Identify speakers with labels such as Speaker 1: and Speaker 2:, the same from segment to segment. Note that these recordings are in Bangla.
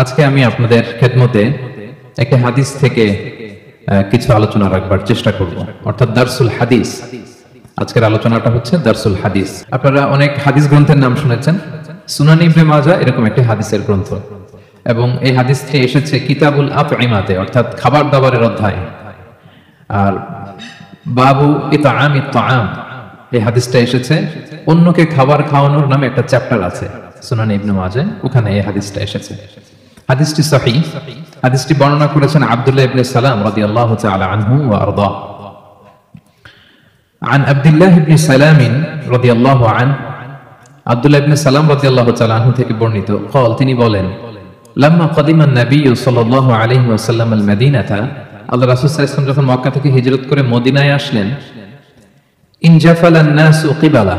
Speaker 1: আজকে আমি আপনাদের খেদমতে একটা হাদিস থেকে কিছু আলোচনা রাখবার চেষ্টা করব, অর্থাৎ দারসুল হাদিস। আজকের আলোচনাটা হচ্ছে দারসুল হাদিস। আপনারা অনেক হাদিস গ্রন্থের নাম শুনেছেন। সুনান ইবনে মাজাহ এরকম একটি হাদিসের গ্রন্থ, এবং এই হাদিসটি এসেছে কিতাবুল আতইমাতে, অর্থাৎ খাবার দাবারের অধ্যায়। আর বাবু ইতআমিত তাআম, এই হাদিসটা এসেছে অন্যকে খাবার খাওয়ানোর নামে একটা চ্যাপ্টার আছে সুনান ইবনে মাজাহ, ওখানে এই হাদিসটা এসেছে। হাদিসটি সহিহ। হাদিসটি বর্ণনা করেছেন আব্দুল্লাহ ইবনে সালাম রাদিয়াল্লাহু তাআলা আনহু ওয়া আরদা। عن عبد الله بن سلام رضي الله عنه, আব্দুল্লাহ ইবনে সালাম রাদিয়াল্লাহু তাআলা আনহু থেকে বর্ণিত, قال, তিনি বলেন, لما قدم النبي صلى الله عليه وسلم المدينة, আল্লাহ রাসূল সাল্লাল্লাহু আলাইহি ওয়াসাল্লাম যখন মক্কা থেকে হিজরত করে মদিনায় আসলেন, ইনজাফাল الناس قبله,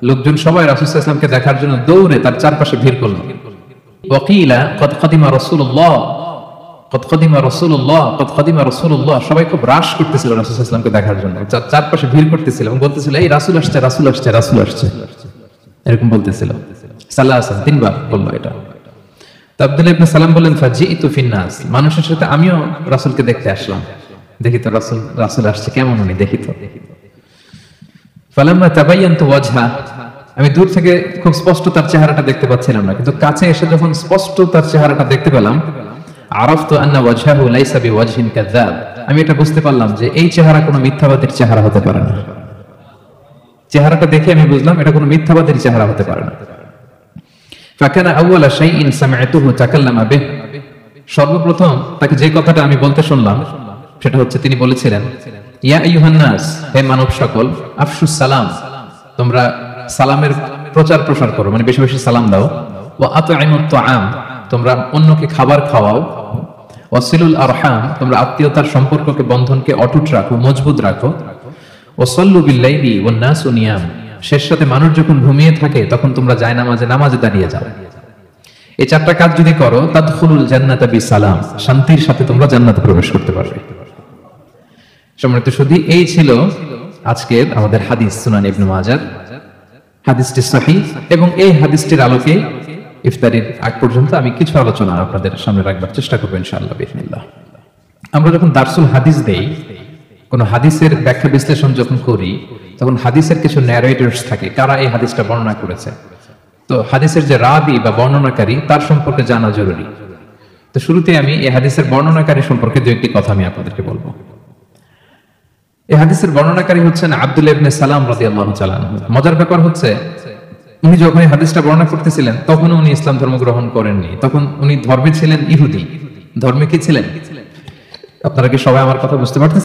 Speaker 1: লোকজন সবাই রাসূল সাল্লাল্লাহু আলাইহি ওয়াসাল্লামকে দেখার জন্য দৌড়ে তার চারপাশে ভিড় করল। وقيل قد قدم رسول الله, قد قدم رسول الله, قد قدم رسول الله, সবাই খুব রাশ করতেছিল রাসূল সাল্লাল্লাহু আলাইহি ওয়াসাল্লামকে দেখার জন্য, চারপাশে ভিড় করতেছিল এবং বলতেছিল, এই রাসূল আসছে, রাসূল আসছে, রাসূল আসছে, এরকম বলতেছিল। সাল্লাল্লাহু আলাইহি ওয়াসাল্লাম তিনবার বলল এটা। তো আব্দুল্লাহ ইবনে সালাম বলেন, ফাজিইতু ফিন্নাস, মানুষের সাথে আমিও রাসূলকে দেখতে আসলাম, দেখি তো রাসূল আসছে, কেমন উনি দেখি তো। ফালাম্মা তাবায়ানতু ওয়াজহা, আমি দূর থেকে খুব স্পষ্ট তার চেহারাটা দেখতে পাচ্ছিলাম না, কিন্তু কাছে এসে যখন স্পষ্ট তার চেহারাটা দেখতে পেলাম, আরাফতু আন্না ওয়াজহাহু লাইসা বিওয়াজহিন কাযাব, আমি এটা বুঝতে পারলাম যে এই চেহারা কোনো মিথ্যাবাদীর চেহারা হতে পারে না। চেহারাটা দেখে আমি বুঝলাম এটা কোনো মিথ্যাবাদীর চেহারা হতে পারে না। ফাকানা আউয়ালা শাইইন সামি'তুহু তাকাল্লামা বিহ, সর্বপ্রথম তাকে যে কথাটা আমি বলতে শুনলাম সেটা হচ্ছে তিনি বলেছিলেন, ইয়া আইয়ুহান নাস, হে মানব সকল, আফশুস সালাম, তোমরা সালামের প্রচার প্রসার করো, মানে বেশি বেশি সালাম দাও। ওয়া আতইমুত তাআম, তোমরা অন্যকে খাবার খাওয়াও। ওয়াসিলুল আরহাম, তোমরা আত্মীয়তার সম্পর্ককে, বন্ধনকে অটুট রাখো, মজবুত রাখো। ওয়াসাল্লু বিল লাইলি ওয়ান নাসু নিয়াম, শেষ রাতে মানুষ যখন ঘুমিয়ে থাকে তখন তোমরা নামাজে দাঁড়িয়ে যাও। এই চারটা কাজ যদি করো, তাদখুলুল জান্নাতা বিসালাম, শান্তির সাথে তোমরা জান্নাতে প্রবেশ করতে পারবে। সম্মানিত সুধী, এই ছিল আজকের আমাদের হাদিস সুনান ইবনে মাজাহ। হাদিসটি সহিহ, এবং এই হাদিসটির আলোকে ইফতারির আগ পর্যন্ত আমি কিছু আলোচনা আপনাদের সামনে রাখবার চেষ্টা করব ইনশাআল্লাহ বিসমিল্লাহ। আমরা যখন দারসুল হাদিস দেই, কোন হাদিসের ব্যাখ্যা বিশ্লেষণ যখন করি, তখন হাদিসের কিছু ন্যারেটরস থাকে, কারা এই হাদিসটা বর্ণনা করেছে। তো হাদিসের যে রাবি বা বর্ণনাকারী, তার সম্পর্কে জানা জরুরি। তো শুরুতে আমি এই হাদিসের বর্ণনাকারী সম্পর্কে দু একটি কথা আমি আপনাদেরকে বলবো। এই হাদিসের বর্ণনাকারী হচ্ছেন আব্দুল্লাহ ইবনে সালাম রাদিয়াল্লাহু তাআলা আনহু। মজার ব্যাপার হচ্ছে, উনি যখন এই হাদিসটা বর্ণনা করতেছিলেন তখন উনি ইসলাম ধর্ম গ্রহণ করেননি, তখন উনি ধর্মে ছিলেন ইহুদি। ধর্মে কি ছিলেন? আপনারা কি সবাই আমার কথা বুঝতে পারতেছেন?